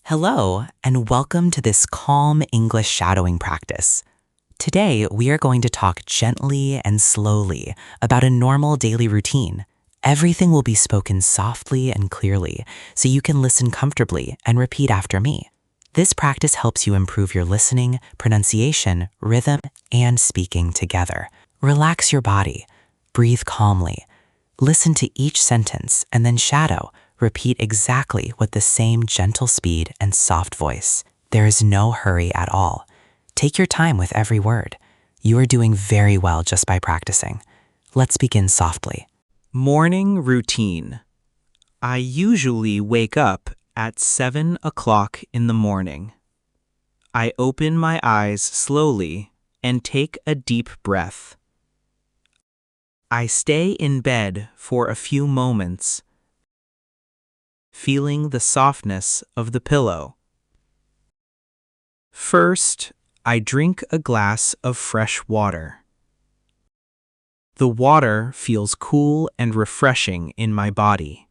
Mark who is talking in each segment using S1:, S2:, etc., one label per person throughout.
S1: Hello, and welcome to this calm English shadowing practice. Today, we are going to talk gently and slowly about a normal daily routine. Everything will be spoken softly and clearly, so you can listen comfortably and repeat after me. This practice helps you improve your listening, pronunciation, rhythm, and speaking together. Relax your body. Breathe calmly. Listen to each sentence and then shadow. Repeat exactly with the same gentle speed and soft voice. There is no hurry at all. Take your time with every word. You are doing very well just by practicing. Let's begin softly.
S2: Morning routine. I usually wake up at 7 o'clock in the morning. I open my eyes slowly and take a deep breath. I stay in bed for a few moments, feeling the softness of the pillow. First, I drink a glass of fresh water. The water feels cool and refreshing in my body.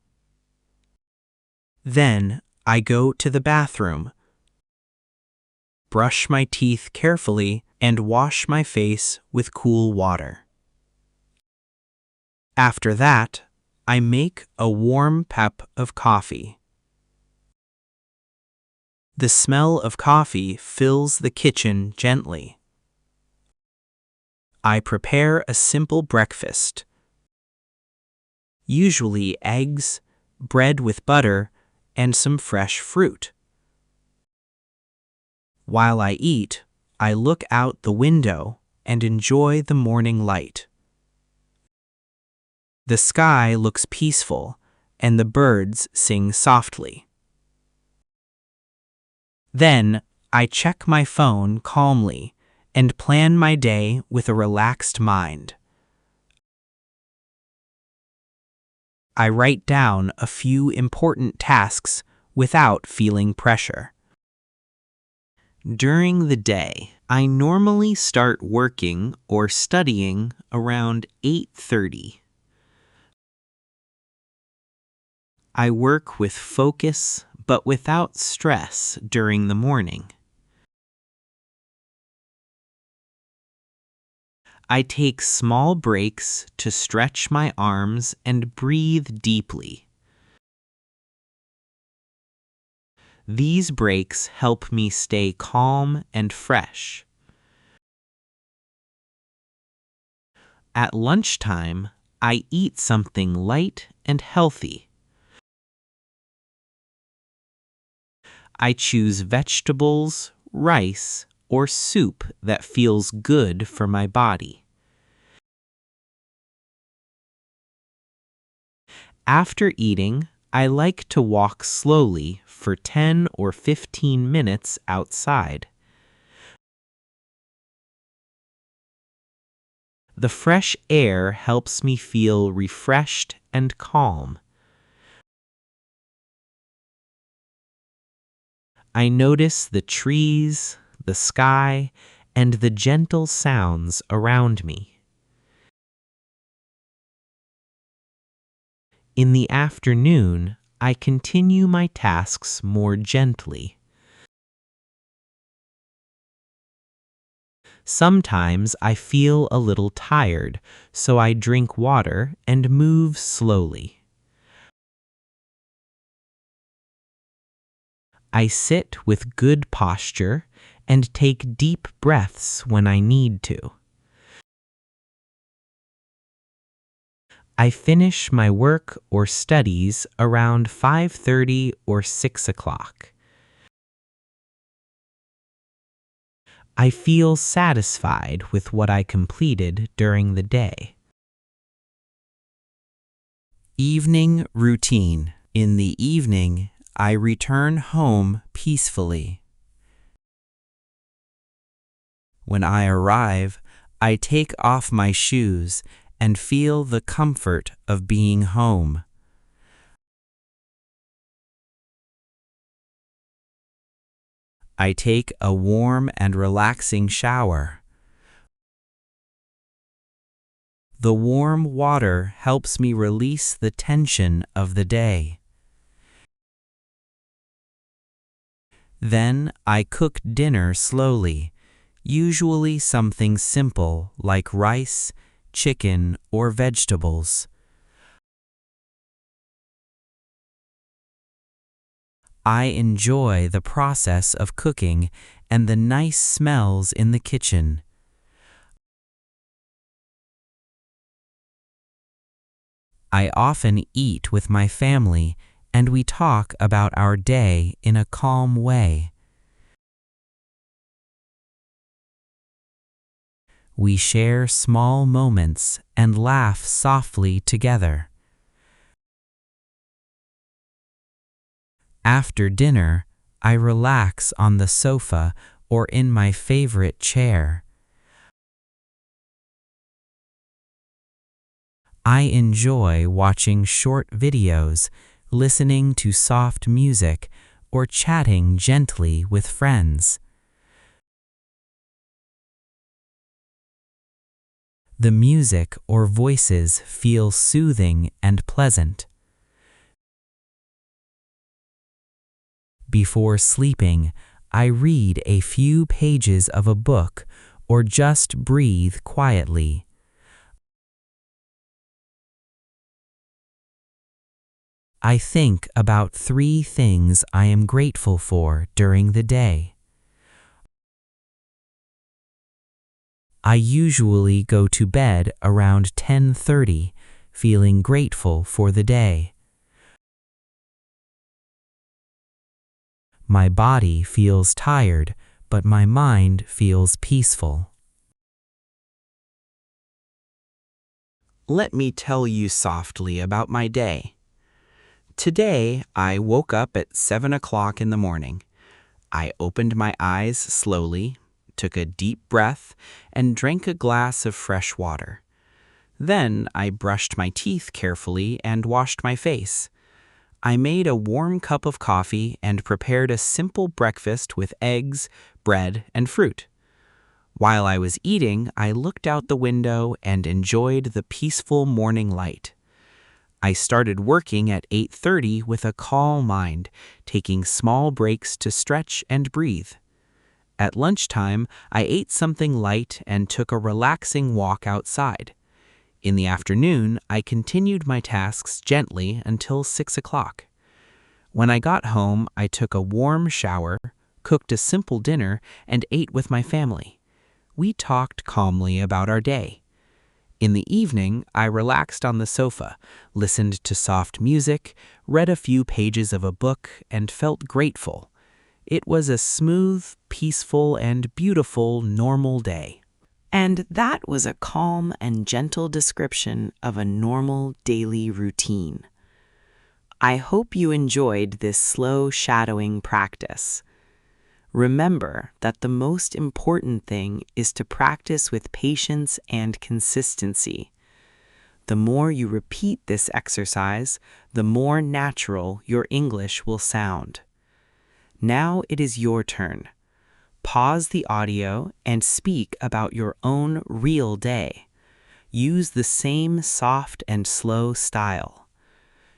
S2: Then, I go to the bathroom, brush my teeth carefully, and wash my face with cool water. After that, I make a warm cup of coffee. The smell of coffee fills the kitchen gently. I prepare a simple breakfast, usually eggs, bread with butter, and some fresh fruit. While I eat, I look out the window and enjoy the morning light. The sky looks peaceful, and the birds sing softly. Then, I check my phone calmly and plan my day with a relaxed mind. I write down a few important tasks without feeling pressure. During the day, I normally start working or studying around 8:30. I work with focus but without stress during the morning. I take small breaks to stretch my arms and breathe deeply. These breaks help me stay calm and fresh. At lunchtime, I eat something light and healthy. I choose vegetables, rice, or soup that feels good for my body. After eating, I like to walk slowly for 10 or 15 minutes outside. The fresh air helps me feel refreshed and calm. I notice the trees, the sky, and the gentle sounds around me. In the afternoon, I continue my tasks more gently. Sometimes I feel a little tired, so I drink water and move slowly. I sit with good posture and take deep breaths when I need to. I finish my work or studies around 5:30 or 6 o'clock. I feel satisfied with what I completed during the day. Evening routine. In the evening, I return home peacefully. When I arrive, I take off my shoes and feel the comfort of being home. I take a warm and relaxing shower. The warm water helps me release the tension of the day. Then I cook dinner slowly, usually something simple like rice, chicken, or vegetables. I enjoy the process of cooking and the nice smells in the kitchen. I often eat with my family and we talk about our day in a calm way. We share small moments and laugh softly together. After dinner, I relax on the sofa or in my favorite chair. I enjoy watching short videos, listening to soft music, or chatting gently with friends. The music or voices feel soothing and pleasant. Before sleeping, I read a few pages of a book or just breathe quietly. I think about 3 things I am grateful for during the day. I usually go to bed around 10:30, feeling grateful for the day. My body feels tired, but my mind feels peaceful. Let me tell you softly about my day. Today, I woke up at 7 o'clock in the morning. I opened my eyes slowly, took a deep breath, and drank a glass of fresh water. Then I brushed my teeth carefully and washed my face. I made a warm cup of coffee and prepared a simple breakfast with eggs, bread, and fruit. While I was eating, I looked out the window and enjoyed the peaceful morning light. I started working at 8:30 with a calm mind, taking small breaks to stretch and breathe. At lunchtime, I ate something light and took a relaxing walk outside. In the afternoon, I continued my tasks gently until 6 o'clock. When I got home, I took a warm shower, cooked a simple dinner, and ate with my family. We talked calmly about our day. In the evening, I relaxed on the sofa, listened to soft music, read a few pages of a book, and felt grateful. It was a smooth, peaceful, and beautiful normal day. And that was a calm and gentle description of a normal daily routine. I hope you enjoyed this slow shadowing practice. Remember that the most important thing is to practice with patience and consistency. The more you repeat this exercise, the more natural your English will sound. Now it is your turn. Pause the audio and speak about your own real day. Use the same soft and slow style.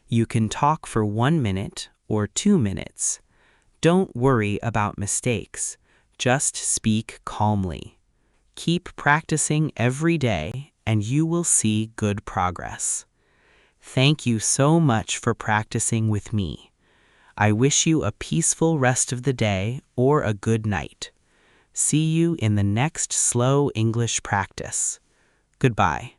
S2: You can talk for 1 minute or 2 minutes. Don't worry about mistakes. Just speak calmly. Keep practicing every day and you will see good progress. Thank you so much for practicing with me. I wish you a peaceful rest of the day or a good night. See you in the next slow English practice. Goodbye.